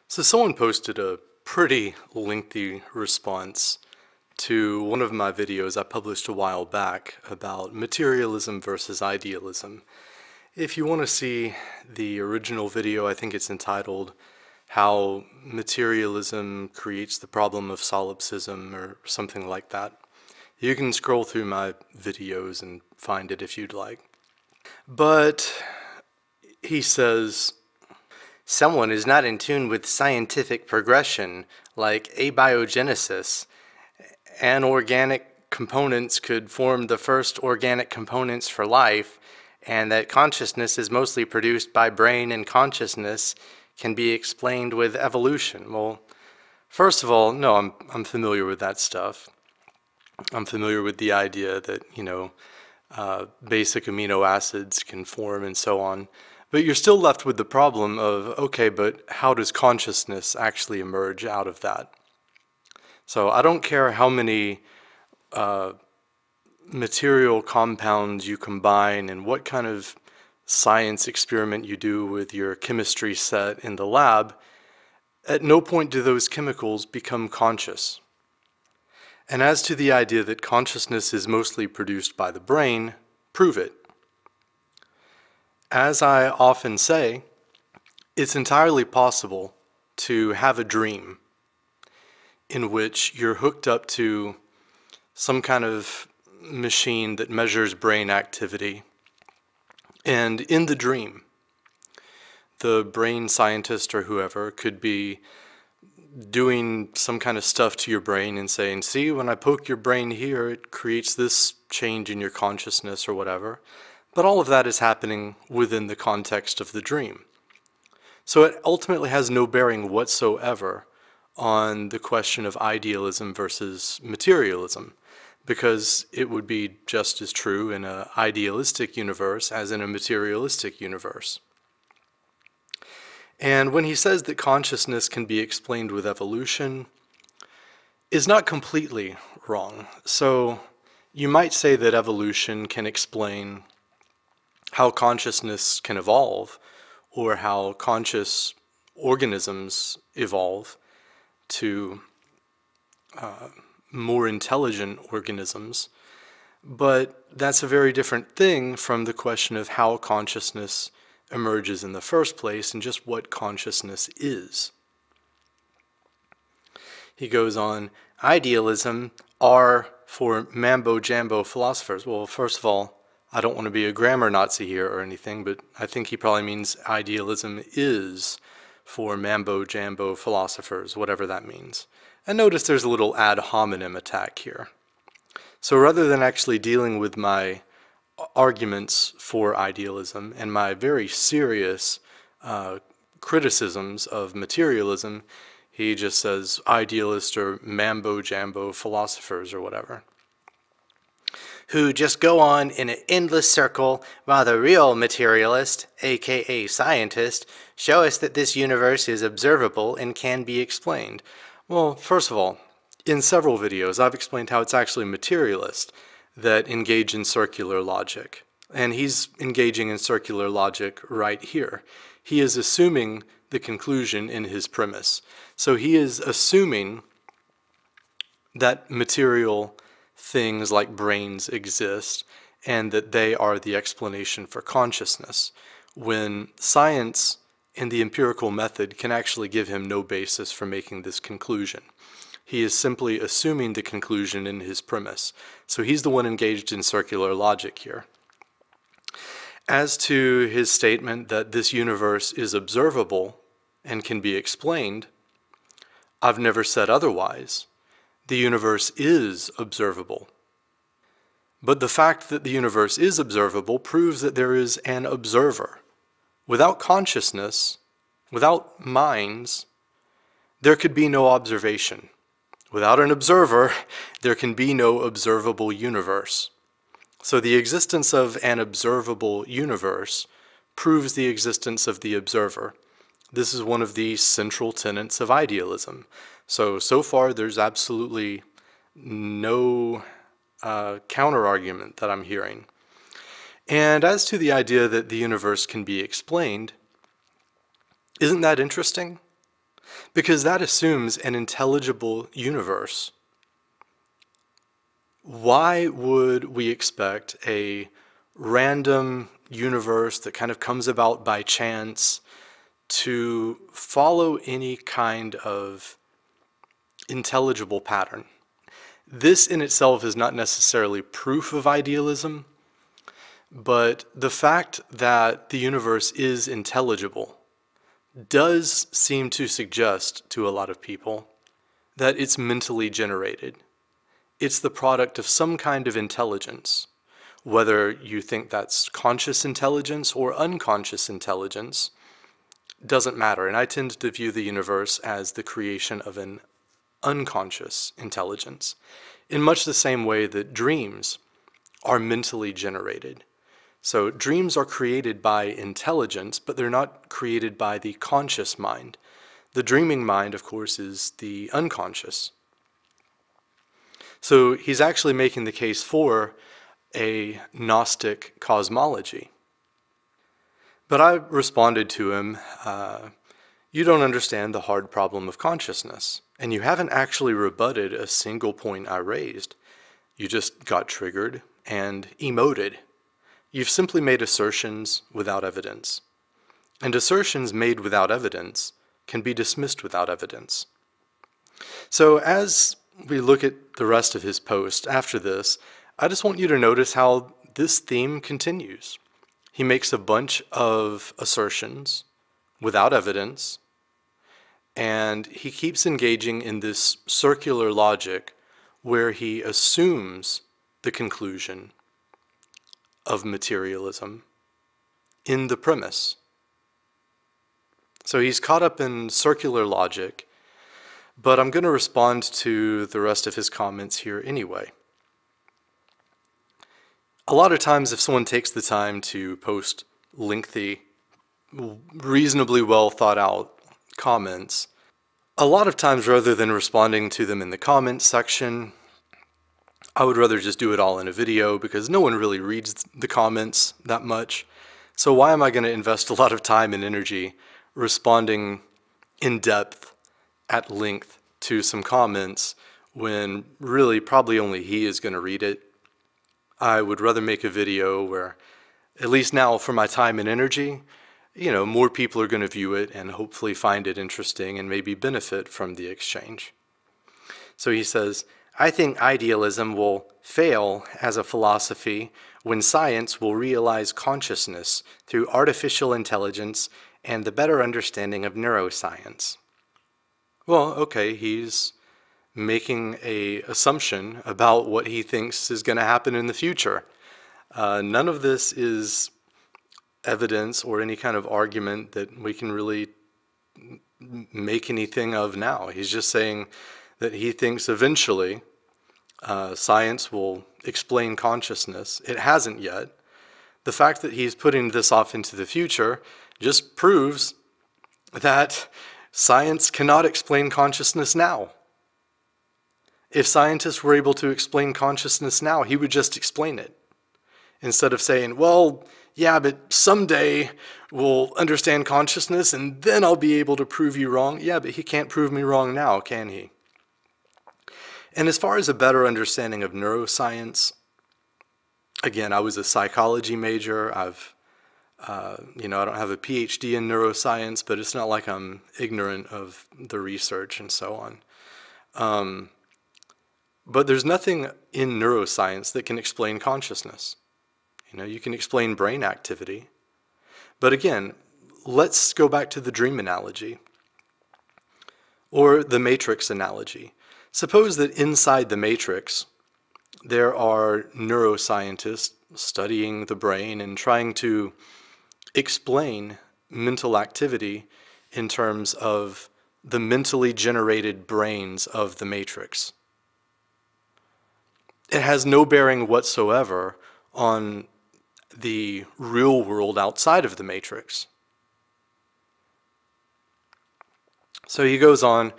So someone posted a pretty lengthy response to one of my videos I published a while back about materialism versus idealism. If you want to see the original video, I think it's entitled How Materialism Creates the Problem of Solipsism or something like that. You can scroll through my videos and find it if you'd like. But he says, someone is not in tune with scientific progression, like abiogenesis. Anorganic components could form the first organic components for life, and that consciousness is mostly produced by brain and consciousness can be explained with evolution. Well, first of all, no, I'm familiar with that stuff. I'm familiar with the idea that, basic amino acids can form and so on. But you're still left with the problem of, okay, but how does consciousness actually emerge out of that? So I don't care how many material compounds you combine and what kind of science experiment you do with your chemistry set in the lab, at no point do those chemicals become conscious. And as to the idea that consciousness is mostly produced by the brain, prove it. As I often say, it's entirely possible to have a dream in which you're hooked up to some kind of machine that measures brain activity. And in the dream, the brain scientist or whoever could be doing some kind of stuff to your brain and saying, see, when I poke your brain here, it creates this change in your consciousness or whatever. But all of that is happening within the context of the dream. So it ultimately has no bearing whatsoever on the question of idealism versus materialism, because it would be just as true in an idealistic universe as in a materialistic universe. And when he says that consciousness can be explained with evolution, is not completely wrong. So you might say that evolution can explain how consciousness can evolve, or how conscious organisms evolve to more intelligent organisms. But that's a very different thing from the question of how consciousness emerges in the first place and just what consciousness is. He goes on, idealism are for mambo-jambo philosophers. Well, first of all, I don't want to be a grammar Nazi here or anything, but I think he probably means idealism is for mambo-jambo philosophers, whatever that means. And notice there's a little ad hominem attack here. So rather than actually dealing with my arguments for idealism and my very serious criticisms of materialism, he just says idealist or mambo-jambo philosophers or whatever, who just go on in an endless circle while the real materialist, aka scientist, show us that this universe is observable and can be explained. Well, first of all, in several videos I've explained how it's actually materialists that engage in circular logic. And he's engaging in circular logic right here. He is assuming the conclusion in his premise. So he is assuming that material things like brains exist and that they are the explanation for consciousness, when science and the empirical method can actually give him no basis for making this conclusion. He is simply assuming the conclusion in his premise. So he's the one engaged in circular logic here. As to his statement that this universe is observable and can be explained, I've never said otherwise. The universe is observable. But the fact that the universe is observable proves that there is an observer. Without consciousness, without minds, there could be no observation. Without an observer, there can be no observable universe. So the existence of an observable universe proves the existence of the observer. This is one of the central tenets of idealism. So far there's absolutely no counter-argument that I'm hearing. And as to the idea that the universe can be explained, isn't that interesting? because that assumes an intelligible universe. Why would we expect a random universe that kind of comes about by chance to follow any kind of intelligible pattern? This in itself is not necessarily proof of idealism, but the fact that the universe is intelligible does seem to suggest to a lot of people that it's mentally generated. It's the product of some kind of intelligence, whether you think that's conscious intelligence or unconscious intelligence, doesn't matter. And I tend to view the universe as the creation of an unconscious intelligence, in much the same way that dreams are mentally generated. So dreams are created by intelligence, but they're not created by the conscious mind. The dreaming mind, of course, is the unconscious. So he's actually making the case for a Gnostic cosmology. But I responded to him, you don't understand the hard problem of consciousness, and you haven't actually rebutted a single point I raised. You just got triggered and emoted. You've simply made assertions without evidence. And assertions made without evidence can be dismissed without evidence. So as we look at the rest of his post after this, I just want you to notice how this theme continues. He makes a bunch of assertions without evidence, and he keeps engaging in this circular logic where he assumes the conclusion of materialism in the premise. So he's caught up in circular logic, but I'm going to respond to the rest of his comments here anyway. A lot of times if someone takes the time to post lengthy, reasonably well thought out comments, a lot of times rather than responding to them in the comments section, I would rather just do it all in a video because no one really reads the comments that much. So why am I going to invest a lot of time and energy responding in depth at length to some comments when really probably only he is going to read it? I would rather make a video where, at least now for my time and energy, more people are going to view it and hopefully find it interesting and maybe benefit from the exchange. So he says, I think idealism will fail as a philosophy when science will realize consciousness through artificial intelligence and the better understanding of neuroscience. Well, okay, he's making an assumption about what he thinks is going to happen in the future. None of this is evidence or any kind of argument that we can really make anything of now. He's just saying that he thinks eventually science will explain consciousness. It hasn't yet. The fact that he's putting this off into the future just proves that science cannot explain consciousness now. If scientists were able to explain consciousness now, he would just explain it. Instead of saying, well, yeah, but someday we'll understand consciousness and then I'll be able to prove you wrong. Yeah, but he can't prove me wrong now, can he? And as far as a better understanding of neuroscience, again, I was a psychology major. I don't have a PhD in neuroscience, but it's not like I'm ignorant of the research and so on. But there's nothing in neuroscience that can explain consciousness. You can explain brain activity. But again, let's go back to the dream analogy or the matrix analogy. Suppose that inside the matrix, there are neuroscientists studying the brain and trying to explain mental activity in terms of the mentally generated brains of the matrix. It has no bearing whatsoever on the real world outside of the matrix. So he goes on,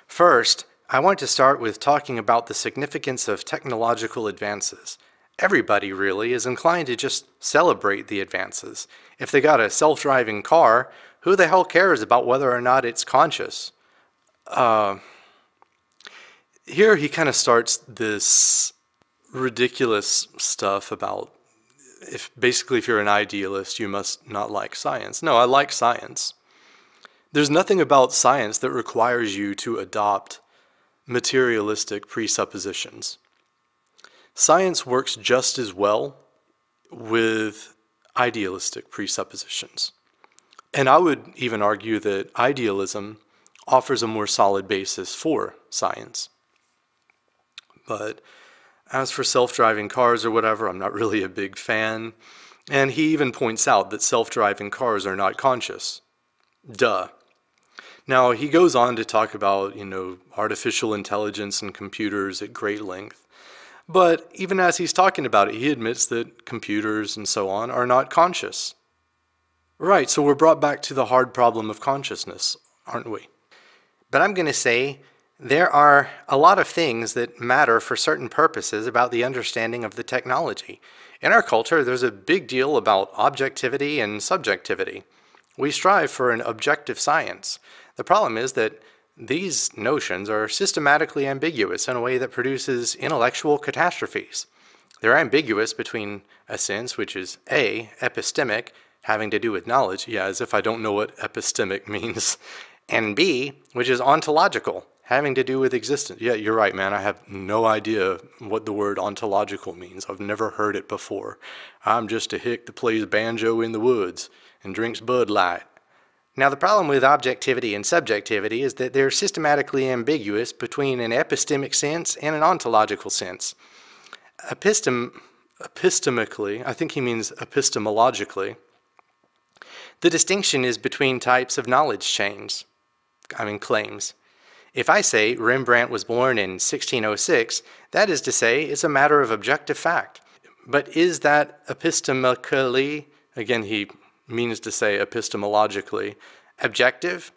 first, I want to start with talking about the significance of technological advances. Everybody really is inclined to just celebrate the advances. If they got a self-driving car, who the hell cares about whether or not it's conscious? Here he kind of starts this ridiculous stuff about basically if you're an idealist, you must not like science. No, I like science. There's nothing about science that requires you to adopt materialistic presuppositions. Science works just as well with idealistic presuppositions. And I would even argue that idealism offers a more solid basis for science. But as for self-driving cars or whatever, I'm not really a big fan. And he even points out that self-driving cars are not conscious. Duh. Now, he goes on to talk about, artificial intelligence and computers at great length. But even as he's talking about it, he admits that computers and so on are not conscious. Right, so we're brought back to the hard problem of consciousness, aren't we? But I'm going to say there are a lot of things that matter for certain purposes about the understanding of the technology. In our culture, there's a big deal about objectivity and subjectivity. We strive for an objective science. The problem is that these notions are systematically ambiguous in a way that produces intellectual catastrophes. They're ambiguous between a sense which is A, epistemic, having to do with knowledge, yeah, as if I don't know what epistemic means, and B, which is ontological, having to do with existence. Yeah, you're right, man, I have no idea what the word ontological means. I've never heard it before. I'm just a hick that plays banjo in the woods and drinks Bud Light. Now, the problem with objectivity and subjectivity is that they're systematically ambiguous between an epistemic sense and an ontological sense. Epistemically, I think he means epistemologically, the distinction is between types of knowledge claims. If I say Rembrandt was born in 1606, that is to say it's a matter of objective fact. But is that epistemically, again he means to say epistemologically, objective?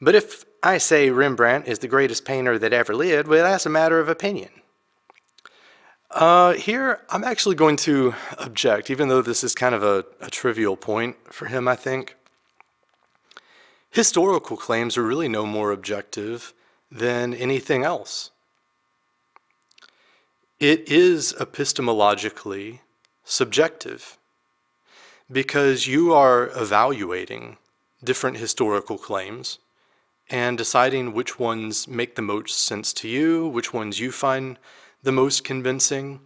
But if I say Rembrandt is the greatest painter that ever lived, well, that's a matter of opinion. Here, I'm actually going to object, even though this is kind of a trivial point for him, I think. Historical claims are really no more objective than anything else. It is epistemologically subjective, because you are evaluating different historical claims and deciding which ones make the most sense to you, which ones you find the most convincing,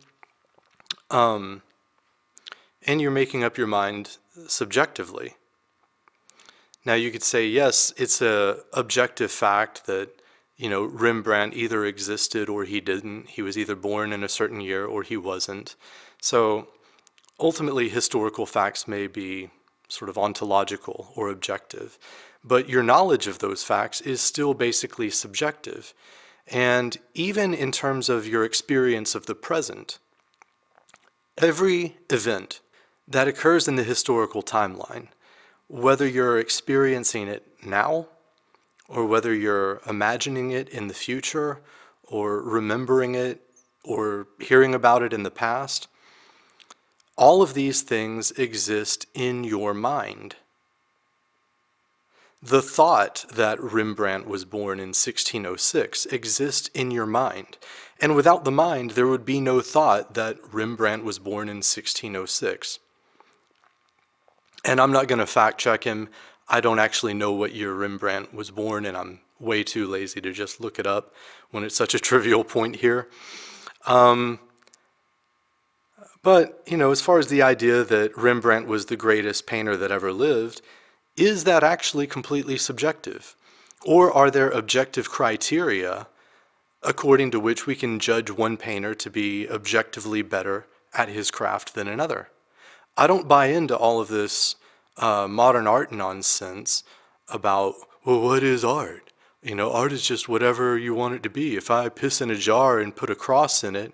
and you're making up your mind subjectively. Now you could say, yes, it's an objective fact that, Rembrandt either existed or he didn't. He was either born in a certain year or he wasn't. So ultimately, historical facts may be sort of ontological or objective, but your knowledge of those facts is still basically subjective. And even in terms of your experience of the present, every event that occurs in the historical timeline, whether you're experiencing it now, or whether you're imagining it in the future, or remembering it, or hearing about it in the past, all of these things exist in your mind. The thought that Rembrandt was born in 1606 exists in your mind. And without the mind, there would be no thought that Rembrandt was born in 1606. And I'm not going to fact check him. I don't actually know what year Rembrandt was born, and I'm way too lazy to just look it up when it's such a trivial point here. But, as far as the idea that Rembrandt was the greatest painter that ever lived, is that actually completely subjective? Or are there objective criteria according to which we can judge one painter to be objectively better at his craft than another? I don't buy into all of this modern art nonsense about, well, what is art? Art is just whatever you want it to be. If I piss in a jar and put a cross in it,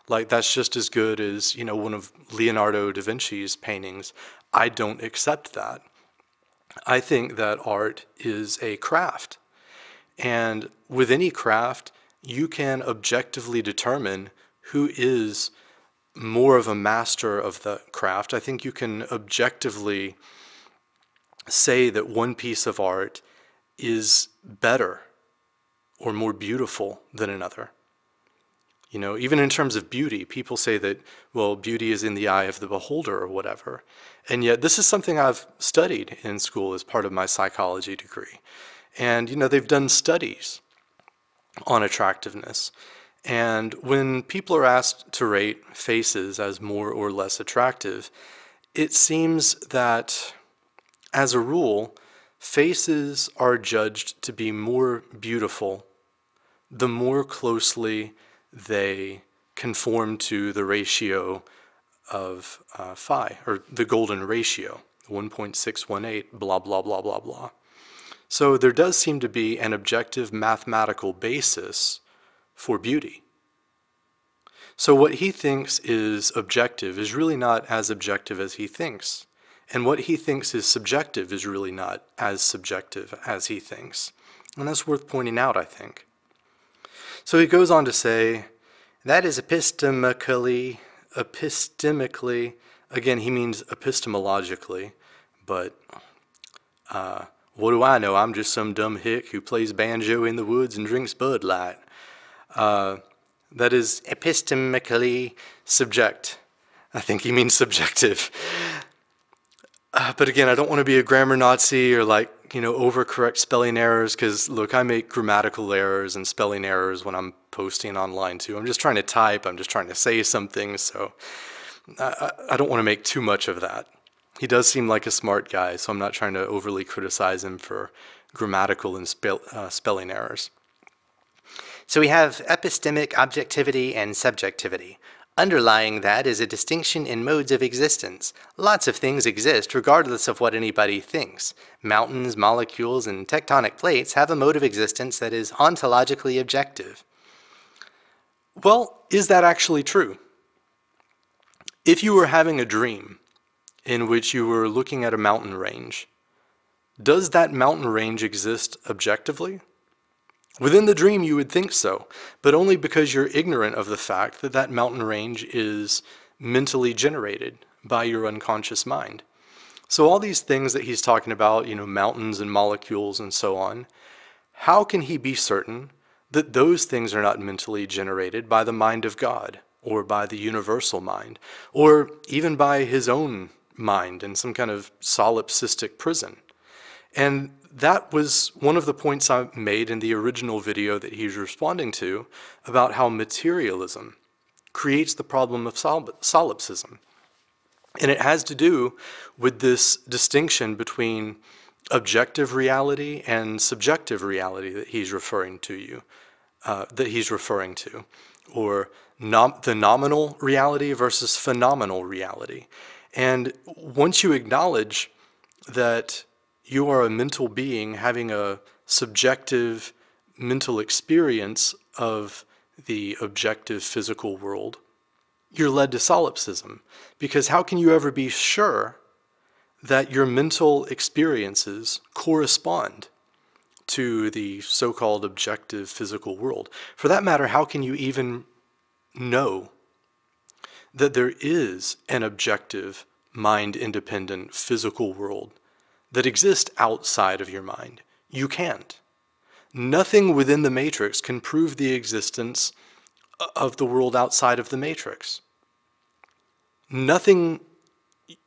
that's just as good as, one of Leonardo da Vinci's paintings. I don't accept that. I think that art is a craft. And with any craft, you can objectively determine who is more of a master of the craft. I think you can objectively say that one piece of art is better or more beautiful than another. You know, even in terms of beauty, people say that, well, beauty is in the eye of the beholder or whatever. And yet this is something I've studied in school as part of my psychology degree. And, you know, they've done studies on attractiveness. And when people are asked to rate faces as more or less attractive, it seems that, as a rule, faces are judged to be more beautiful the more closely they conform to the ratio of phi, or the golden ratio, 1.618, blah, blah, blah, blah, blah. So there does seem to be an objective mathematical basis for beauty. So what he thinks is objective is really not as objective as he thinks. And what he thinks is subjective is really not as subjective as he thinks. And that's worth pointing out, I think. So he goes on to say, that is epistemically, again, he means epistemologically, but what do I know? I'm just some dumb hick who plays banjo in the woods and drinks Bud Light. That is epistemically subject. I think he means subjective. But again, I don't want to be a grammar Nazi or overcorrect spelling errors, because look, I make grammatical errors and spelling errors when I'm posting online too. I'm just trying to type, I'm just trying to say something, so I don't want to make too much of that. He does seem like a smart guy, so I'm not trying to overly criticize him for grammatical and spelling errors. So we have epistemic objectivity and subjectivity. Underlying that is a distinction in modes of existence. Lots of things exist regardless of what anybody thinks. Mountains, molecules, and tectonic plates have a mode of existence that is ontologically objective. Well, is that actually true? If you were having a dream in which you were looking at a mountain range, does that mountain range exist objectively? Within the dream, you would think so, but only because you're ignorant of the fact that that mountain range is mentally generated by your unconscious mind. So all these things that he's talking about, mountains and molecules and so on, how can he be certain that those things are not mentally generated by the mind of God, or by the universal mind, or even by his own mind in some kind of solipsistic prison? And that was one of the points I made in the original video that he's responding to about how materialism creates the problem of solipsism. And it has to do with this distinction between objective reality and subjective reality that he's referring to, or the nominal reality versus phenomenal reality. And once you acknowledge that you are a mental being having a subjective mental experience of the objective physical world, you're led to solipsism. Because how can you ever be sure that your mental experiences correspond to the so-called objective physical world? For that matter, how can you even know that there is an objective, mind-independent physical world that exist outside of your mind? You can't. Nothing within the matrix can prove the existence of the world outside of the matrix. Nothing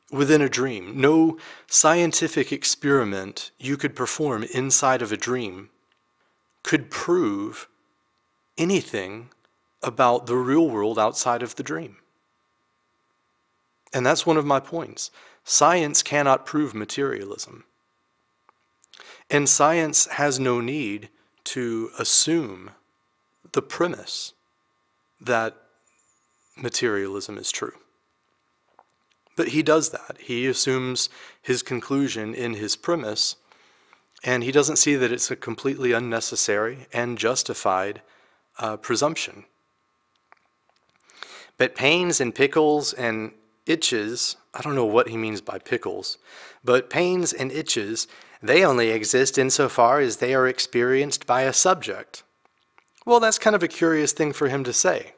within a dream, no scientific experiment you could perform inside of a dream could prove anything about the real world outside of the dream. And that's one of my points. Science cannot prove materialism. And science has no need to assume the premise that materialism is true. But he does that. He assumes his conclusion in his premise, and he doesn't see that it's a completely unnecessary and justified presumption. But pains and pickles and itches, I don't know what he means by pickles, but pains and itches, they only exist insofar as they are experienced by a subject. Well, that's kind of a curious thing for him to say.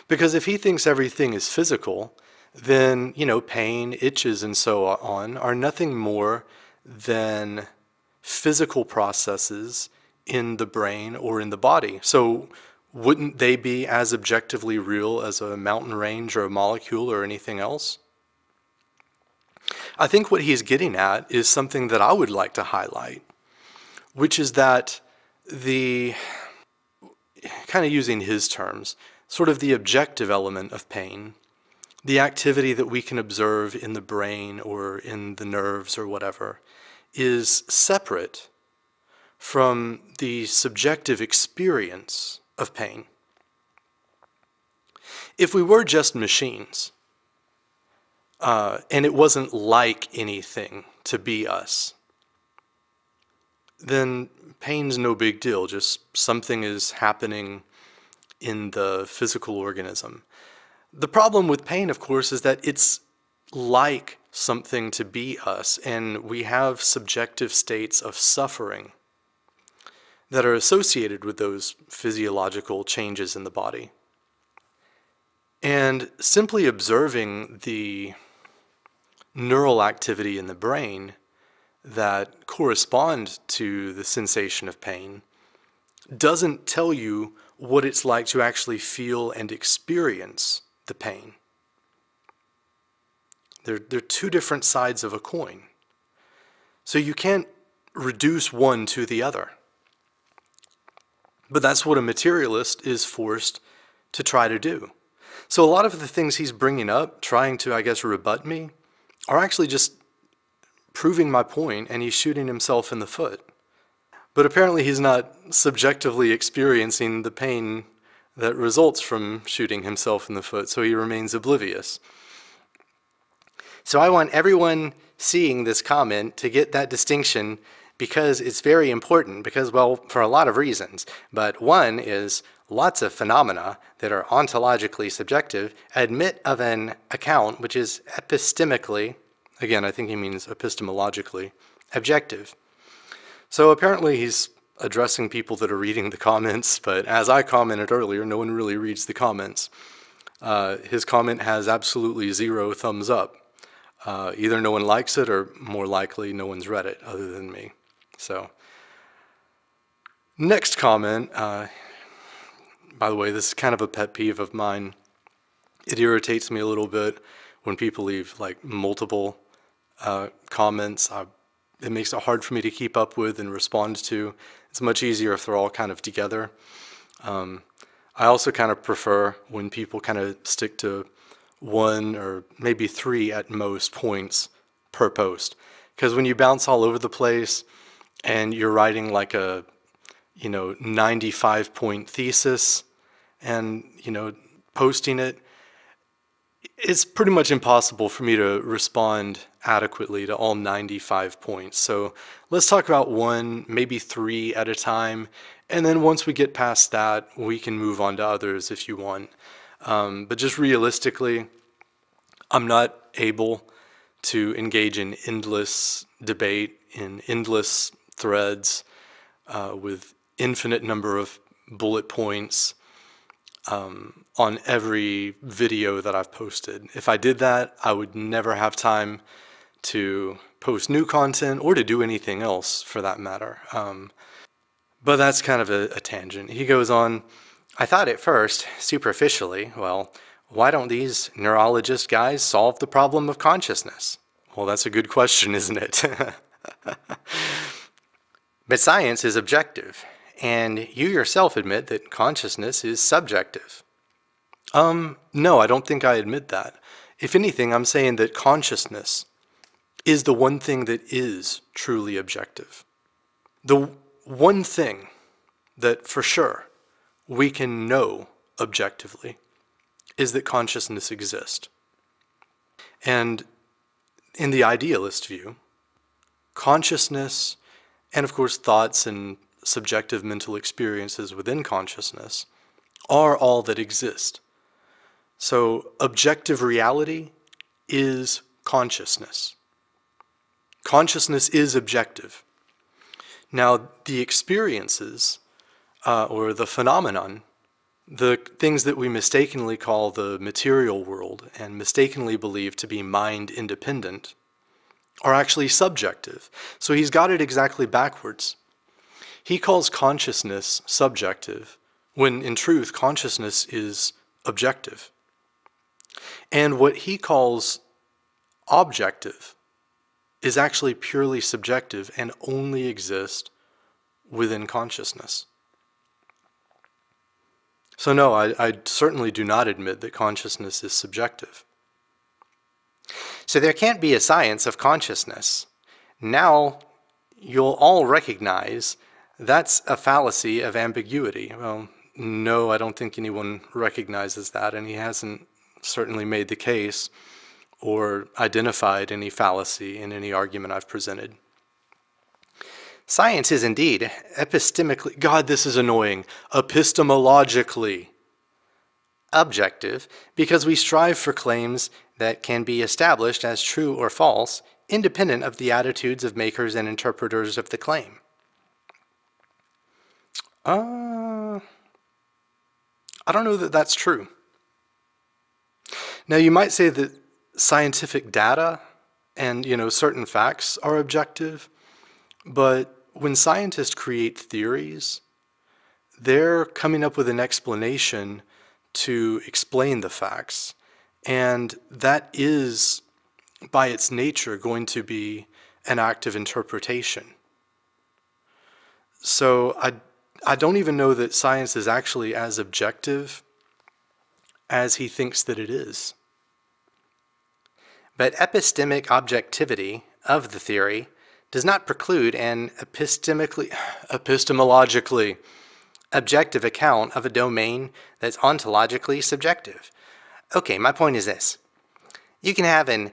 Because if he thinks everything is physical, then, pain, itches, and so on are nothing more than physical processes in the brain or in the body. So wouldn't they be as objectively real as a mountain range or a molecule or anything else? I think what he's getting at is something that I would like to highlight, which is that the, kind of using his terms, sort of the objective element of pain, the activity that we can observe in the brain or in the nerves or whatever, is separate from the subjective experience of pain. If we were just machines, and it wasn't like anything to be us, then pain's no big deal, just something is happening in the physical organism. The problem with pain, of course, is that it's like something to be us, and we have subjective states of suffering that are associated with those physiological changes in the body. And simply observing the neural activity in the brain that correspond to the sensation of pain doesn't tell you what it's like to actually feel and experience the pain. They're two different sides of a coin. So you can't reduce one to the other. But that's what a materialist is forced to try to do. So a lot of the things he's bringing up, trying to, I guess, rebut me, are actually just proving my point, and he's shooting himself in the foot. But apparently he's not subjectively experiencing the pain that results from shooting himself in the foot, so he remains oblivious. So I want everyone seeing this comment to get that distinction, because it's very important, because, well, for a lot of reasons. But one is lots of phenomena that are ontologically subjective admit of an account which is epistemically, again, I think he means epistemologically, objective. So apparently he's addressing people that are reading the comments, but as I commented earlier, no one really reads the comments. His comment has absolutely 0 thumbs up. Either no one likes it, or more likely no one's read it other than me. So, next comment, by the way, this is kind of a pet peeve of mine. It irritates me a little bit when people leave like multiple comments. It makes it hard for me to keep up with and respond to. It's much easier if they're all kind of together. I also kind of prefer when people kind of stick to 1 or maybe 3 at most points per post. Because when you bounce all over the place and you're writing like a, 95-point thesis and, posting it, it's pretty much impossible for me to respond adequately to all 95 points. So let's talk about 1, maybe 3 at a time, and then once we get past that, we can move on to others if you want. But just realistically, I'm not able to engage in endless debate, in endless threads, with infinite number of bullet points on every video that I've posted. If I did that, I would never have time to post new content or to do anything else for that matter. But that's kind of a tangent. He goes on, I thought at first, superficially, well, why don't these neurologist guys solve the problem of consciousness? Well, that's a good question, isn't it? But science is objective, and you yourself admit that consciousness is subjective. No, I don't think I admit that. If anything, I'm saying that consciousness is the one thing that is truly objective. The one thing that for sure we can know objectively is that consciousness exists. And in the idealist view, consciousness, and of course thoughts and subjective mental experiences within consciousness, are all that exist. So objective reality is consciousness. Consciousness is objective. Now, the experiences, or the phenomenon, the things that we mistakenly call the material world and mistakenly believe to be mind independent, are actually subjective. So he's got it exactly backwards. He calls consciousness subjective, when in truth consciousness is objective. And what he calls objective is actually purely subjective and only exists within consciousness. So no, I certainly do not admit that consciousness is subjective. So there can't be a science of consciousness. Now you'll all recognize that's a fallacy of ambiguity. Well, no, I don't think anyone recognizes that, and he hasn't certainly made the case or identified any fallacy in any argument I've presented. Science is indeed epistemically, God, this is annoying, epistemologically objective because we strive for claims that can be established as true or false, independent of the attitudes of makers and interpreters of the claim. I don't know that that's true. Now you might say that scientific data and, certain facts are objective, but when scientists create theories, they're coming up with an explanation to explain the facts, and that is, by its nature, going to be an act of interpretation. So I don't even know that science is actually as objective as he thinks that it is. But epistemic objectivity of the theory does not preclude an epistemologically objective account of a domain that's ontologically subjective. Okay, my point is this. You can have an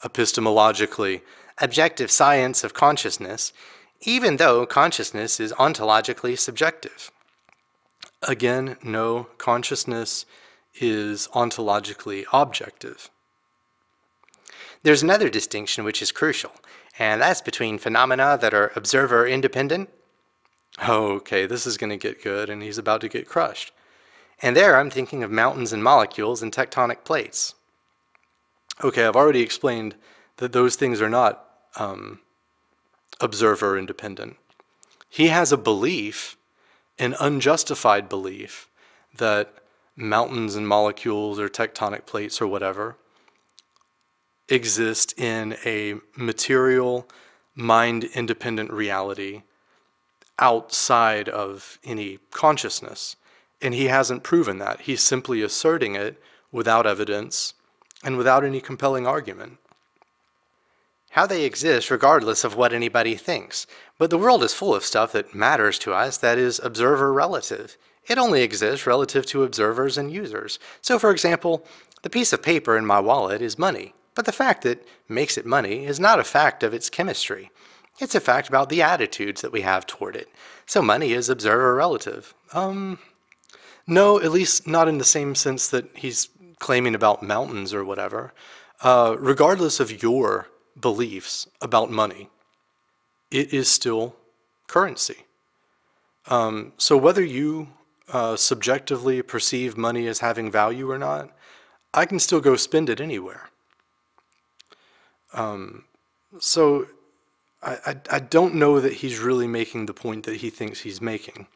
epistemologically objective science of consciousness, even though consciousness is ontologically subjective. Again, no, consciousness is ontologically objective. There's another distinction which is crucial, and that's between phenomena that are observer independent. Okay, this is going to get good, and he's about to get crushed. And there I'm thinking of mountains and molecules and tectonic plates. Okay, I've already explained that those things are not observer independent. He has a belief, an unjustified belief, that mountains and molecules or tectonic plates or whatever exist in a material, mind-independent reality outside of any consciousness. And he hasn't proven that. He's simply asserting it without evidence and without any compelling argument. How they exist regardless of what anybody thinks. But the world is full of stuff that matters to us that is observer relative. It only exists relative to observers and users. So for example, the piece of paper in my wallet is money. But the fact that makes it money is not a fact of its chemistry. It's a fact about the attitudes that we have toward it. So money is observer relative. No, at least not in the same sense that he's claiming about mountains or whatever. Regardless of your beliefs about money, it is still currency. So whether you subjectively perceive money as having value or not, I can still go spend it anywhere. So I don't know that he's really making the point that he thinks he's making.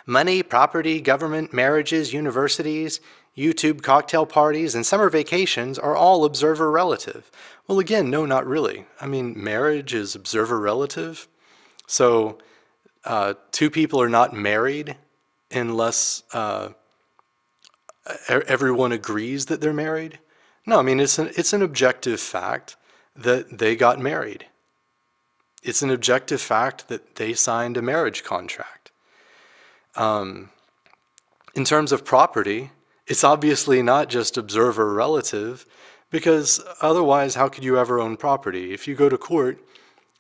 Money, property, government, marriages, universities, YouTube cocktail parties, and summer vacations are all observer relative. Well, again, no, not really. I mean, marriage is observer relative. So two people are not married unless everyone agrees that they're married. No, I mean, it's an objective fact that they got married. It's an objective fact that they signed a marriage contract. In terms of property, it's obviously not just observer relative, because otherwise how could you ever own property? If you go to court,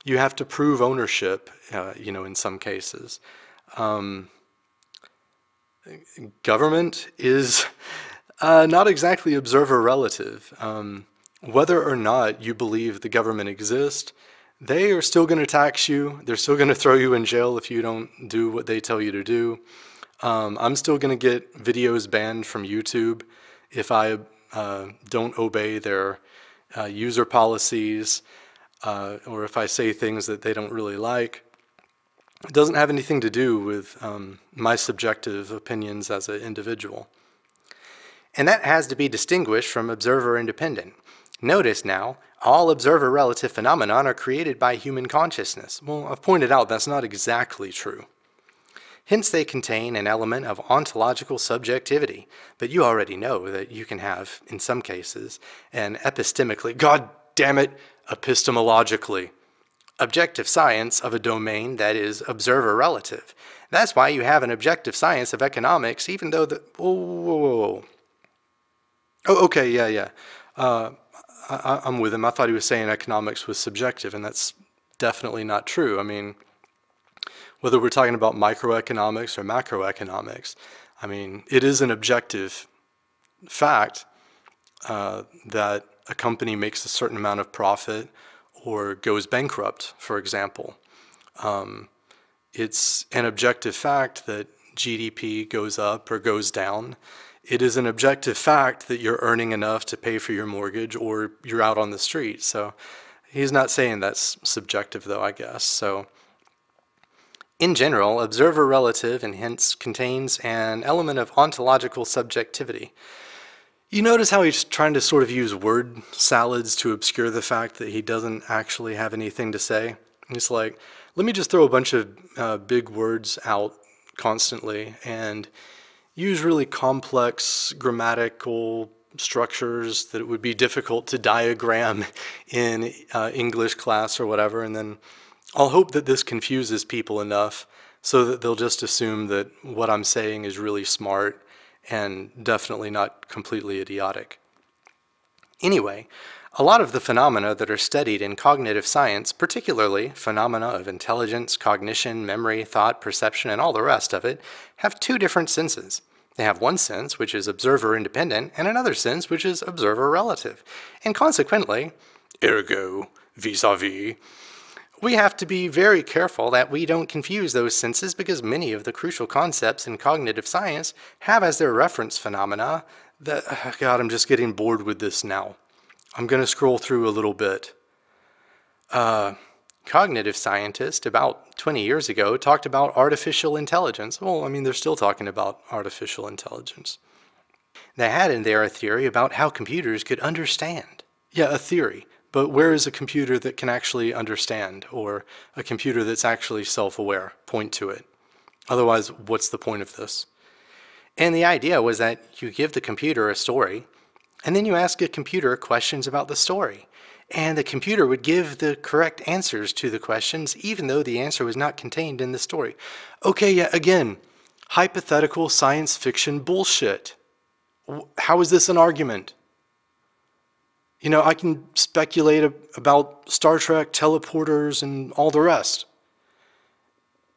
you have to prove ownership, in some cases. Government is not exactly observer relative. Whether or not you believe the government exists, they are still going to tax you. They're still going to throw you in jail if you don't do what they tell you to do. I'm still going to get videos banned from YouTube if I don't obey their user policies, or if I say things that they don't really like. It doesn't have anything to do with my subjective opinions as an individual. And that has to be distinguished from observer-independent. Notice now, all observer-relative phenomenon are created by human consciousness. Well, I've pointed out that's not exactly true. Hence, they contain an element of ontological subjectivity, but you already know that you can have, in some cases, an epistemically, god damn it, epistemologically, objective science of a domain that is observer-relative. That's why you have an objective science of economics, even though the... Whoa. Oh, okay, yeah. I'm with him. I thought he was saying economics was subjective, and that's definitely not true. I mean, whether we're talking about microeconomics or macroeconomics, I mean, it is an objective fact that a company makes a certain amount of profit or goes bankrupt, for example. It's an objective fact that GDP goes up or goes down. It is an objective fact that you're earning enough to pay for your mortgage or you're out on the street. So he's not saying that's subjective though, I guess. So in general, observer-relative and hence contains an element of ontological subjectivity. You notice how he's trying to sort of use word salads to obscure the fact that he doesn't actually have anything to say. He's like, let me just throw a bunch of big words out constantly and use really complex grammatical structures that it would be difficult to diagram in English class or whatever, and then I'll hope that this confuses people enough so that they'll just assume that what I'm saying is really smart and definitely not completely idiotic. Anyway, a lot of the phenomena that are studied in cognitive science, particularly phenomena of intelligence, cognition, memory, thought, perception, and all the rest of it, have two different senses. They have one sense, which is observer-independent, and another sense, which is observer-relative. And consequently, ergo, vis-a-vis, we have to be very careful that we don't confuse those senses because many of the crucial concepts in cognitive science have as their reference phenomena that, God, I'm just getting bored with this now. I'm going to scroll through a little bit. Cognitive scientists about 20 years ago talked about artificial intelligence. Well, I mean, they're still talking about artificial intelligence. They had in there a theory about how computers could understand. Yeah, a theory. But where is a computer that can actually understand, or a computer that's actually self-aware? Point to it. Otherwise, what's the point of this? And the idea was that you give the computer a story, and then you ask a computer questions about the story. And the computer would give the correct answers to the questions, even though the answer was not contained in the story. Okay, yeah, again, hypothetical science fiction bullshit. How is this an argument? You know, I can speculate about Star Trek, teleporters, and all the rest.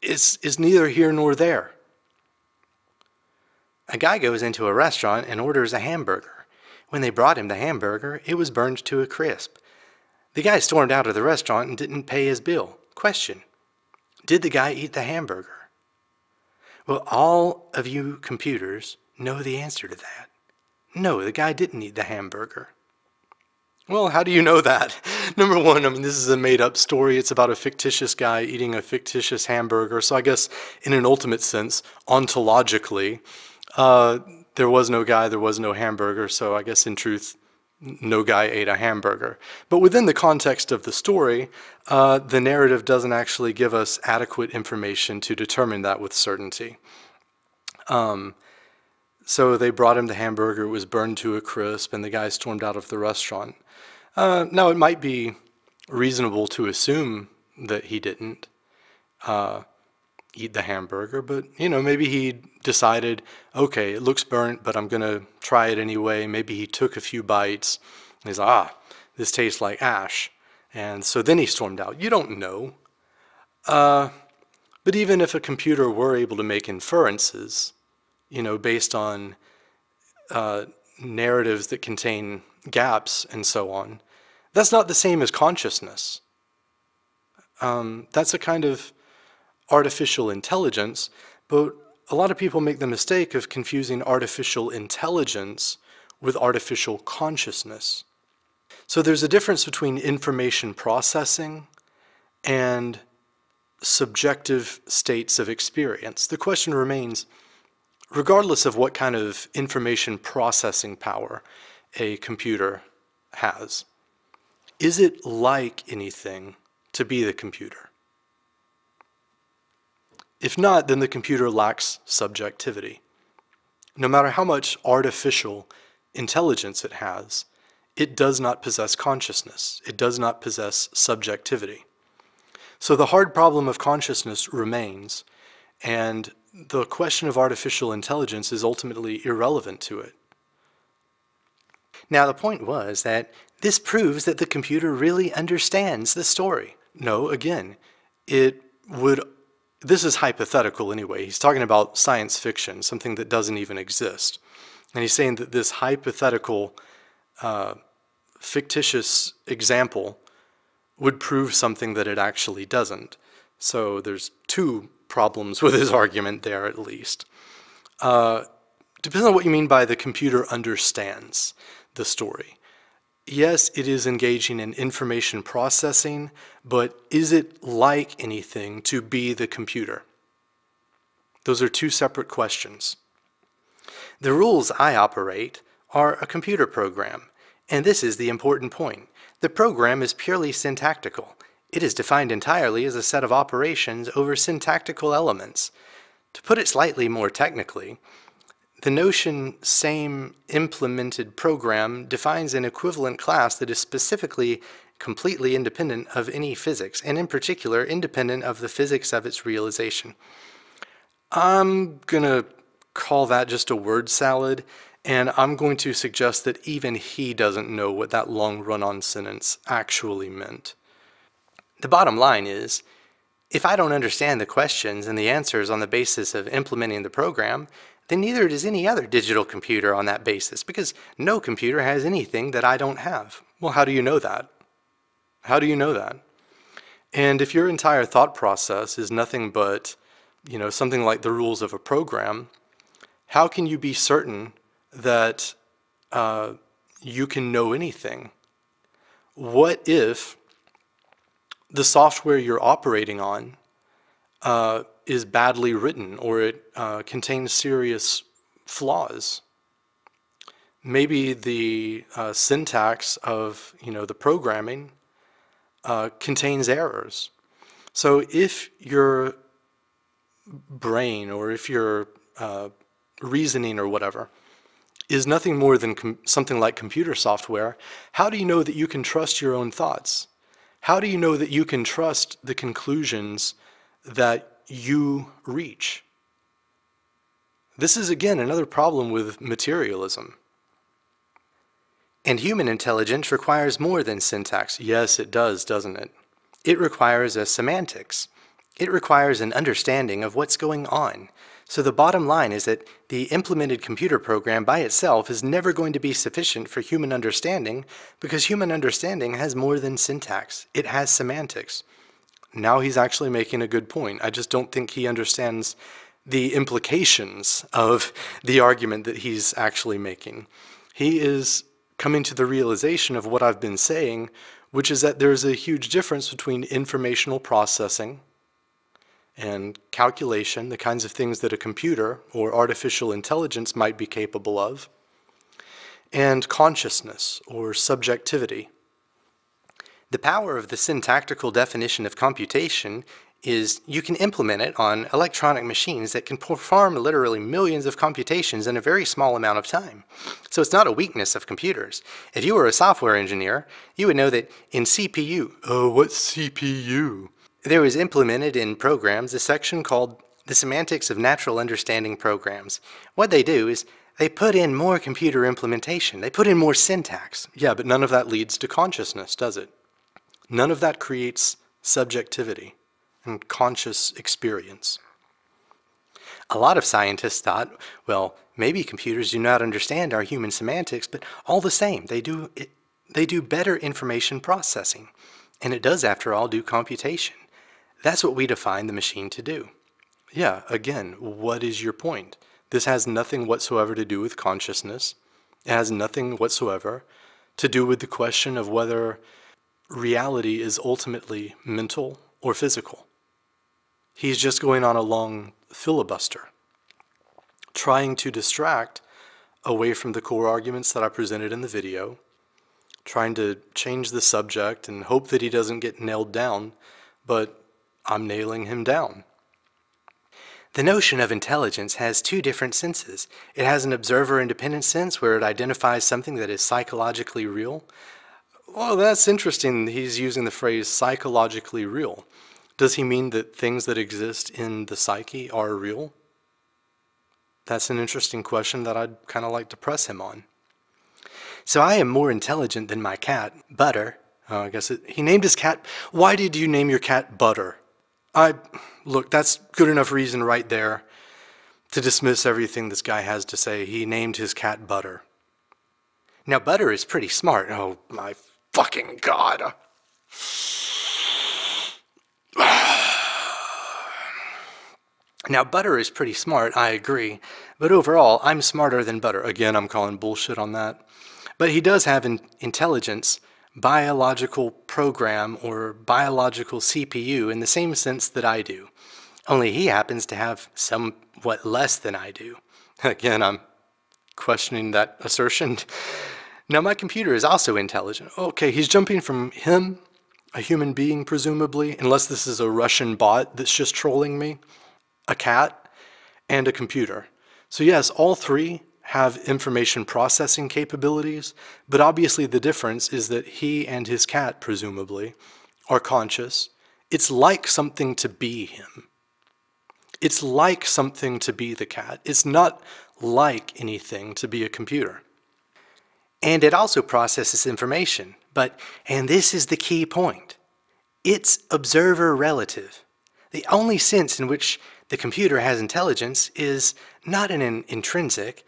It's neither here nor there. A guy goes into a restaurant and orders a hamburger. When they brought him the hamburger, it was burned to a crisp. The guy stormed out of the restaurant and didn't pay his bill. Question: did the guy eat the hamburger? Well, all of you computers know the answer to that. No, the guy didn't eat the hamburger. Well, how do you know that? Number one, I mean, this is a made-up story. It's about a fictitious guy eating a fictitious hamburger. So I guess in an ultimate sense, ontologically, there was no guy, there was no hamburger. So I guess in truth, no guy ate a hamburger. But within the context of the story, the narrative doesn't actually give us adequate information to determine that with certainty. So they brought him the hamburger, it was burned to a crisp, and the guy stormed out of the restaurant. Now, it might be reasonable to assume that he didn't eat the hamburger, but, you know, maybe he decided, okay, it looks burnt, but I'm going to try it anyway. Maybe he took a few bites, and he's like, this tastes like ash. And so then he stormed out. You don't know. But even if a computer were able to make inferences, you know, based on narratives that contain gaps and so on, that's not the same as consciousness. That's a kind of artificial intelligence, but a lot of people make the mistake of confusing artificial intelligence with artificial consciousness. So there's a difference between information processing and subjective states of experience. The question remains, regardless of what kind of information processing power a computer has, is it like anything to be the computer? If not, then the computer lacks subjectivity. No matter how much artificial intelligence it has, it does not possess consciousness. It does not possess subjectivity. So the hard problem of consciousness remains, and the question of artificial intelligence is ultimately irrelevant to it. Now the point was that this proves that the computer really understands the story. No, again, this is hypothetical anyway. He's talking about science fiction, something that doesn't even exist. And he's saying that this hypothetical, fictitious example would prove something that it actually doesn't. So there's two problems with his argument there, at least. Depends on what you mean by the computer understands the story. Yes, it is engaging in information processing, but is it like anything to be the computer? Those are two separate questions. The rules I operate are a computer program, and this is the important point. The program is purely syntactical. It is defined entirely as a set of operations over syntactical elements. To put it slightly more technically, the notion same implemented program defines an equivalent class that is specifically completely independent of any physics, and in particular independent of the physics of its realization. I'm going to call that just a word salad, and I'm going to suggest that even he doesn't know what that long run-on sentence actually meant. The bottom line is, if I don't understand the questions and the answers on the basis of implementing the program, then neither does any other digital computer on that basis, because no computer has anything that I don't have. Well, how do you know that? How do you know that? And if your entire thought process is nothing but, something like the rules of a program, how can you be certain that you can know anything? What if the software you're operating on is badly written, or it contains serious flaws? Maybe the syntax of the programming contains errors. So if your brain, or if your reasoning or whatever is nothing more than something like computer software, how do you know that you can trust your own thoughts? How do you know that you can trust the conclusions that you reach? This is, again, another problem with materialism. And human intelligence requires more than syntax. Yes, it does, doesn't it? It requires a semantics. It requires an understanding of what's going on. So the bottom line is that the implemented computer program by itself is never going to be sufficient for human understanding, because human understanding has more than syntax. It has semantics. Now he's actually making a good point. I just don't think he understands the implications of the argument that he's actually making. He is coming to the realization of what I've been saying, which is that there's a huge difference between informational processing and calculation, the kinds of things that a computer or artificial intelligence might be capable of, and consciousness or subjectivity. The power of the syntactical definition of computation is you can implement it on electronic machines that can perform literally millions of computations in a very small amount of time. So it's not a weakness of computers. If you were a software engineer, you would know that in CPU, what's CPU? There was implemented in programs a section called the Semantics of Natural Understanding Programs. What they do is they put in more computer implementation. They put in more syntax. Yeah, but none of that leads to consciousness, does it? None of that creates subjectivity and conscious experience. A lot of scientists thought, well, maybe computers do not understand our human semantics, but all the same, they do better information processing. And it does, after all, do computation. That's what we define the machine to do. Yeah, again, what is your point? This has nothing whatsoever to do with consciousness. It has nothing whatsoever to do with the question of whether reality is ultimately mental or physical. He's just going on a long filibuster, trying to distract away from the core arguments that I presented in the video, trying to change the subject and hope that he doesn't get nailed down, but I'm nailing him down. The notion of intelligence has two different senses. It has an observer-independent sense where it identifies something that is psychologically real. Well, that's interesting. He's using the phrase psychologically real. Does he mean that things that exist in the psyche are real? That's an interesting question that I'd kind of like to press him on. So I am more intelligent than my cat, Butter. Oh, he named his cat. Why did you name your cat Butter? Look, that's good enough reason right there to dismiss everything this guy has to say. He named his cat Butter. Now, Butter is pretty smart. Oh, my fucking God. Now, Butter is pretty smart, I agree, but overall, I'm smarter than Butter. Again, I'm calling bullshit on that. But he does have intelligence, biological program, or biological CPU in the same sense that I do. Only he happens to have somewhat less than I do. Again, I'm questioning that assertion. Now, my computer is also intelligent. Okay, he's jumping from him, a human being presumably, unless this is a Russian bot that's just trolling me, a cat, and a computer. So yes, all three have information processing capabilities, but obviously the difference is that he and his cat, presumably, are conscious. It's like something to be him. It's like something to be the cat. It's not like anything to be a computer. And it also processes information, and this is the key point, it's observer relative. The only sense in which the computer has intelligence is not in an intrinsic,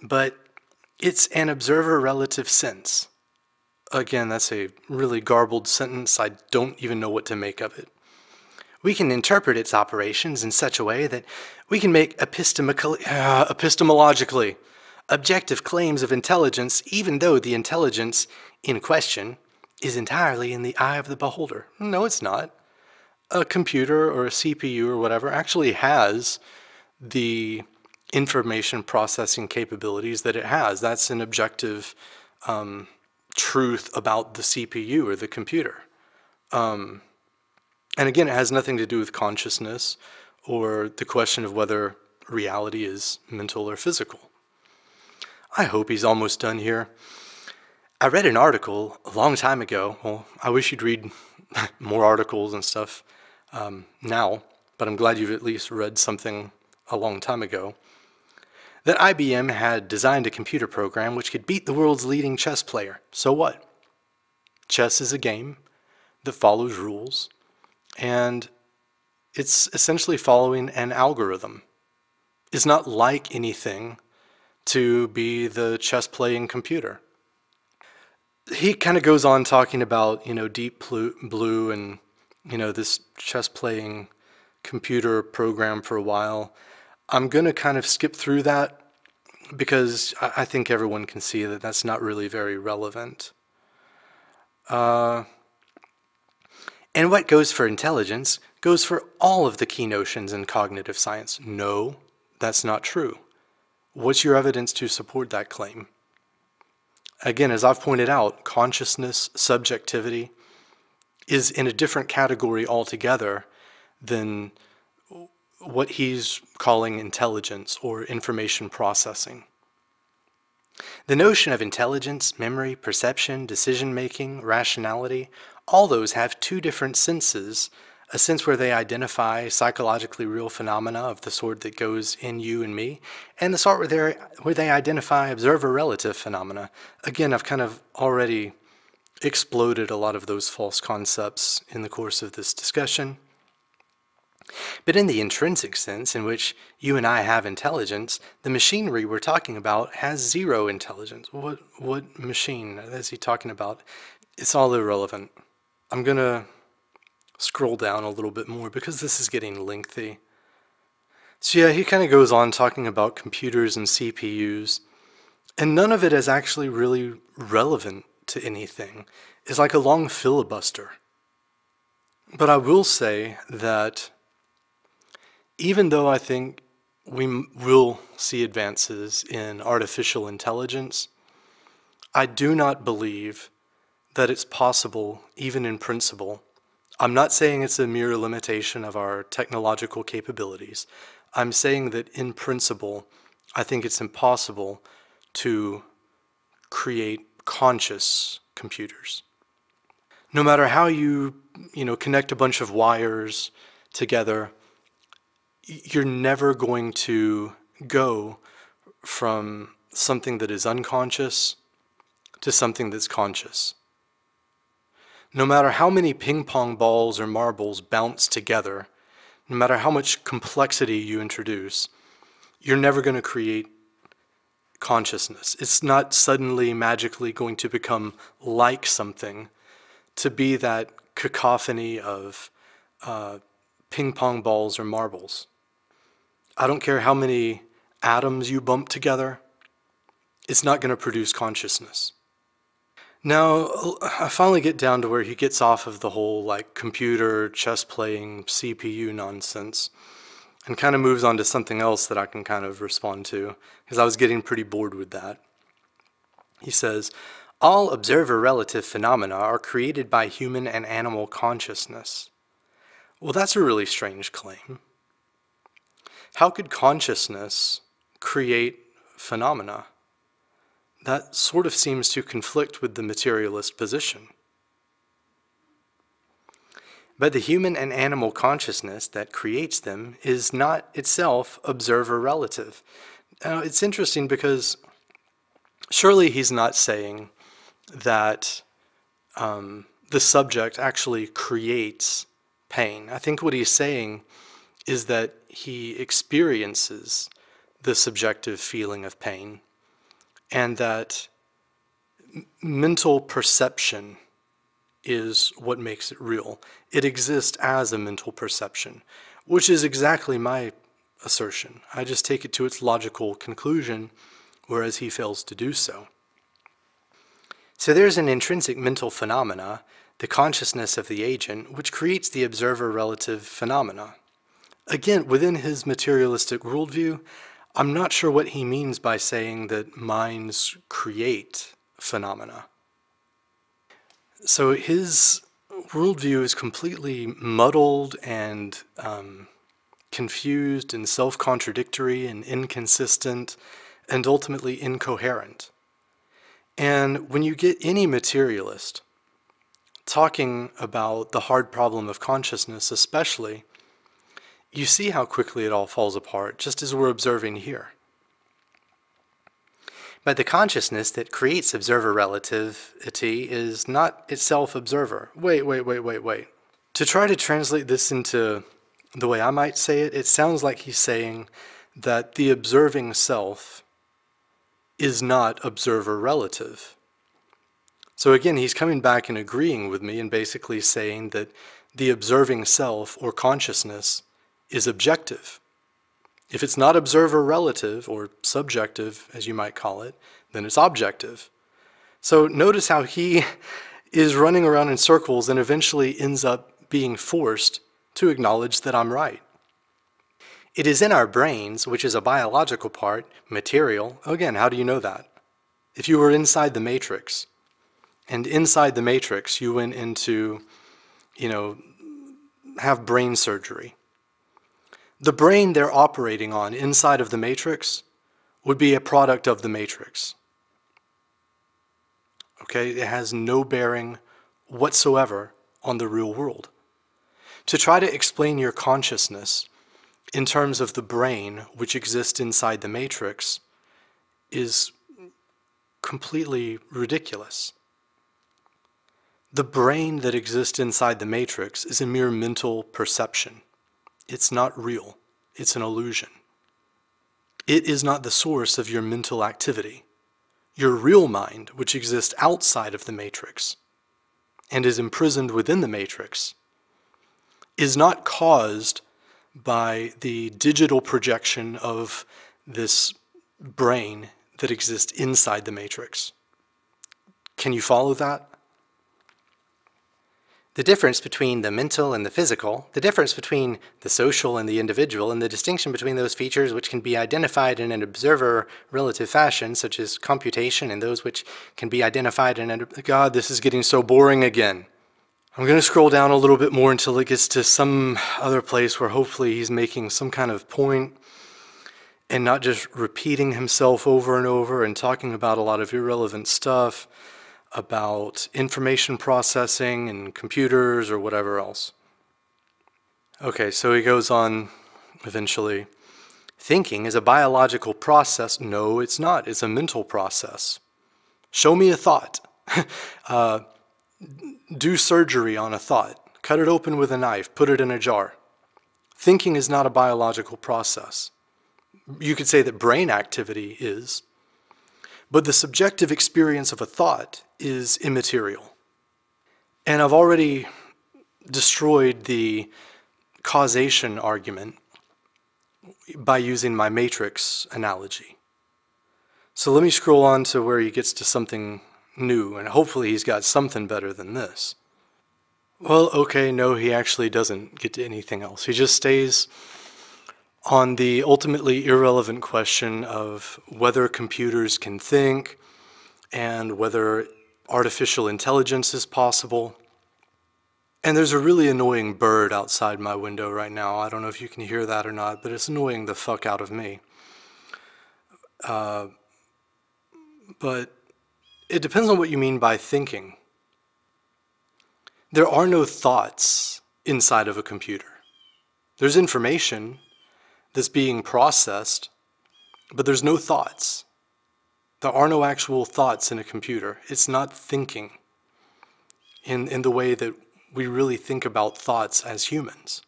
but it's an observer relative sense. Again, that's a really garbled sentence. I don't even know what to make of it. We can interpret its operations in such a way that we can make epistemologically objective claims of intelligence, even though the intelligence in question is entirely in the eye of the beholder. No, it's not. A computer or a CPU or whatever actually has the information processing capabilities that it has. That's an objective truth about the CPU or the computer. And again, it has nothing to do with consciousness or the question of whether reality is mental or physical. I hope he's almost done here. I read an article a long time ago. Well, I wish you'd read more articles and stuff now, but I'm glad you've at least read something a long time ago, that IBM had designed a computer program which could beat the world's leading chess player. So what? Chess is a game that follows rules, and it's essentially following an algorithm. It's not like anything to be the chess-playing computer. He kind of goes on talking about, Deep Blue and, this chess-playing computer program for a while. I'm going to kind of skip through that because I think everyone can see that that's not really very relevant. And what goes for intelligence goes for all of the key notions in cognitive science. No, that's not true. What's your evidence to support that claim? Again, as I've pointed out, consciousness, subjectivity is in a different category altogether than what he's calling intelligence or information processing. The notion of intelligence, memory, perception, decision-making, rationality, all those have two different senses, a sense where they identify psychologically real phenomena of the sort that goes in you and me, and the sort where they identify observer-relative phenomena. Again, I've kind of already exploded a lot of those false concepts in the course of this discussion. But in the intrinsic sense in which you and I have intelligence, the machinery we're talking about has zero intelligence. What machine is he talking about? It's all irrelevant. I'm going to scroll down a little bit more because this is getting lengthy. So yeah, he kind of goes on talking about computers and CPUs, and none of it is actually really relevant to anything. It's like a long filibuster. But I will say that Even though I think we will see advances in artificial intelligence, I do not believe that it's possible, even in principle. I'm not saying it's a mere limitation of our technological capabilities. I'm saying that in principle, I think it's impossible to create conscious computers. No matter how you connect a bunch of wires together, you're never going to go from something that is unconscious to something that's conscious. No matter how many ping pong balls or marbles bounce together, no matter how much complexity you introduce, you're never going to create consciousness. It's not suddenly magically going to become like something, to be that cacophony of ping pong balls or marbles. I don't care how many atoms you bump together, it's not going to produce consciousness. Now, I finally get down to where he gets off of the whole like computer, chess playing, CPU nonsense, and kind of moves on to something else that I can kind of respond to, because I was getting pretty bored with that. He says, all observer-relative phenomena are created by human and animal consciousness. Well, that's a really strange claim. How could consciousness create phenomena? That sort of seems to conflict with the materialist position. But the human and animal consciousness that creates them is not itself observer-relative. Now, it's interesting because surely he's not saying that the subject actually creates pain. I think what he's saying is that he experiences the subjective feeling of pain, and that mental perception is what makes it real. It exists as a mental perception, which is exactly my assertion. I just take it to its logical conclusion, whereas he fails to do so. So there's an intrinsic mental phenomena, the consciousness of the agent, which creates the observer-relative phenomena. Again, within his materialistic worldview, I'm not sure what he means by saying that minds create phenomena. So his worldview is completely muddled and confused and self-contradictory and inconsistent and ultimately incoherent. And when you get any materialist talking about the hard problem of consciousness especially, you see how quickly it all falls apart, just as we're observing here. But the consciousness that creates observer relativity is not itself observer. Wait. To try to translate this into the way I might say it, it sounds like he's saying that the observing self is not observer relative. So again, he's coming back and agreeing with me and basically saying that the observing self or consciousness is objective. If it's not observer relative or subjective, as you might call it, then it's objective. So notice how he is running around in circles and eventually ends up being forced to acknowledge that I'm right. It is in our brains, which is a biological part, material. Again, how do you know that? If you were inside the matrix, and inside the matrix you went into, have brain surgery. The brain they're operating on inside of the matrix would be a product of the matrix. Okay, it has no bearing whatsoever on the real world. To try to explain your consciousness in terms of the brain which exists inside the matrix is completely ridiculous. The brain that exists inside the matrix is a mere mental perception. It's not real. It's an illusion. It is not the source of your mental activity. Your real mind, which exists outside of the matrix and is imprisoned within the matrix, is not caused by the digital projection of this brain that exists inside the matrix. Can you follow that? The difference between the mental and the physical, the difference between the social and the individual, and the distinction between those features which can be identified in an observer-relative fashion, such as computation, and those which can be identified in a... God, this is getting so boring again. I'm going to scroll down a little bit more until it gets to some other place where hopefully he's making some kind of point and not just repeating himself over and over and talking about a lot of irrelevant stuff about information processing and computers or whatever else. Okay, so he goes on eventually. Thinking is a biological process. No, it's not. It's a mental process. Show me a thought. Do surgery on a thought. Cut it open with a knife. Put it in a jar. Thinking is not a biological process. You could say that brain activity is, but the subjective experience of a thought is immaterial. And I've already destroyed the causation argument by using my matrix analogy. So let me scroll on to where he gets to something new, and hopefully he's got something better than this. Well, okay, no, he actually doesn't get to anything else. He just stays on the ultimately irrelevant question of whether computers can think and whether artificial intelligence is possible. And there's a really annoying bird outside my window right now. I don't know if you can hear that or not, but it's annoying the fuck out of me. But it depends on what you mean by thinking. There are no thoughts inside of a computer. There's information that's being processed, but there's no thoughts. There are no actual thoughts in a computer. It's not thinking in the way that we really think about thoughts as humans.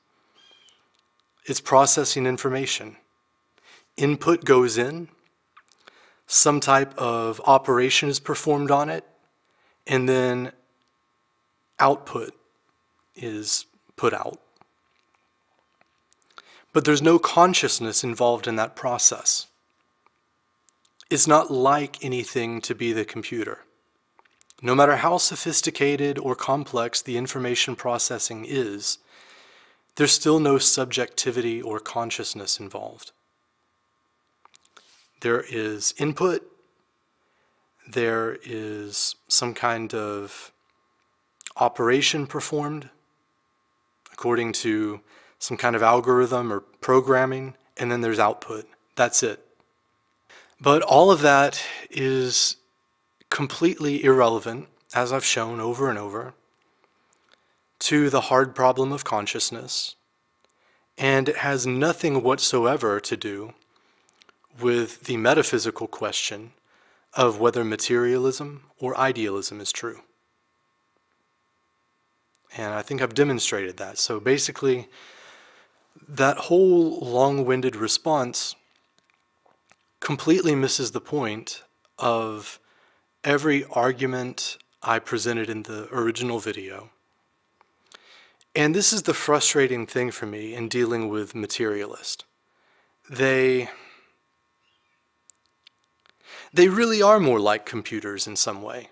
It's processing information. Input goes in, some type of operation is performed on it, and then output is put out. But there's no consciousness involved in that process. It's not like anything to be the computer. No matter how sophisticated or complex the information processing is, there's still no subjectivity or consciousness involved. There is input, there is some kind of operation performed according to some kind of algorithm or programming, and then there's output. That's it. But all of that is completely irrelevant, as I've shown over and over, to the hard problem of consciousness, and it has nothing whatsoever to do with the metaphysical question of whether materialism or idealism is true. And I think I've demonstrated that. So basically, that whole long-winded response completely misses the point of every argument I presented in the original video. And this is the frustrating thing for me in dealing with materialists. They really are more like computers in some way.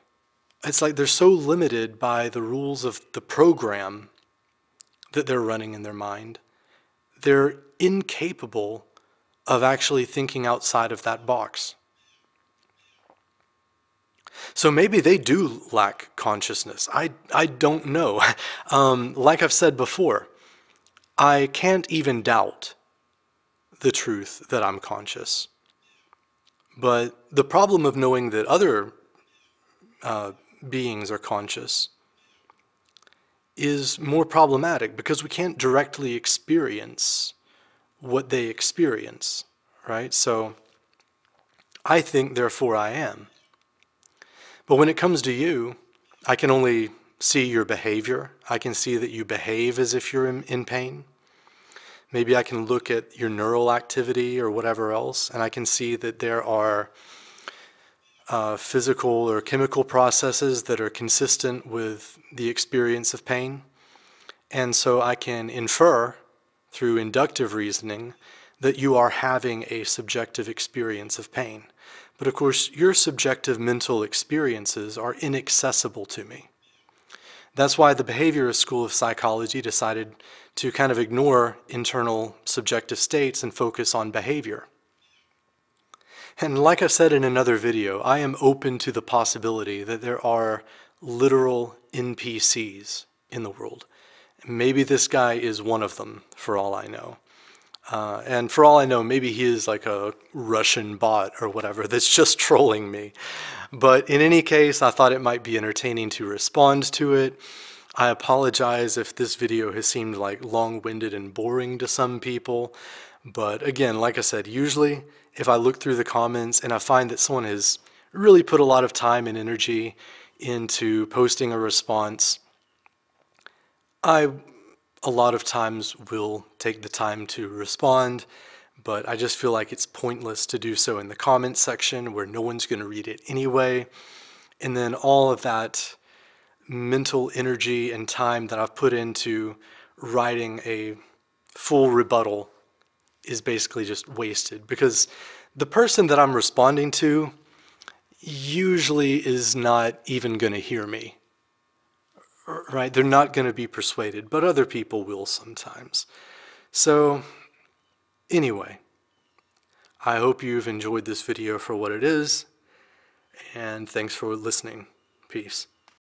It's like they're so limited by the rules of the program that they're running in their mind. They're incapable of actually thinking outside of that box. So maybe they do lack consciousness. I don't know. Like I've said before, I can't even doubt the truth that I'm conscious. But the problem of knowing that other beings are conscious is more problematic because we can't directly experience what they experience, right? So I think, therefore I am. But when it comes to you, I can only see your behavior. I can see that you behave as if you're in pain. Maybe I can look at your neural activity or whatever else, and I can see that there are physical or chemical processes that are consistent with the experience of pain. And so I can infer through inductive reasoning that you are having a subjective experience of pain. But of course, your subjective mental experiences are inaccessible to me. That's why the behaviorist school of psychology decided to kind of ignore internal subjective states and focus on behavior. And like I said in another video, I am open to the possibility that there are literal NPCs in the world. Maybe this guy is one of them, for all I know. And for all I know, maybe he is like a Russian bot or whatever that's just trolling me. But in any case, I thought it might be entertaining to respond to it. I apologize if this video has seemed like long-winded and boring to some people. But again, like I said, usually if I look through the comments and I find that someone has really put a lot of time and energy into posting a response, I a lot of times will take the time to respond, but I just feel like it's pointless to do so in the comments section where no one's going to read it anyway. And then all of that mental energy and time that I've put into writing a full rebuttal is basically just wasted, because the person that I'm responding to usually is not even going to hear me. Right? They're not going to be persuaded, but other people will sometimes. So anyway, I hope you've enjoyed this video for what it is, and thanks for listening. Peace.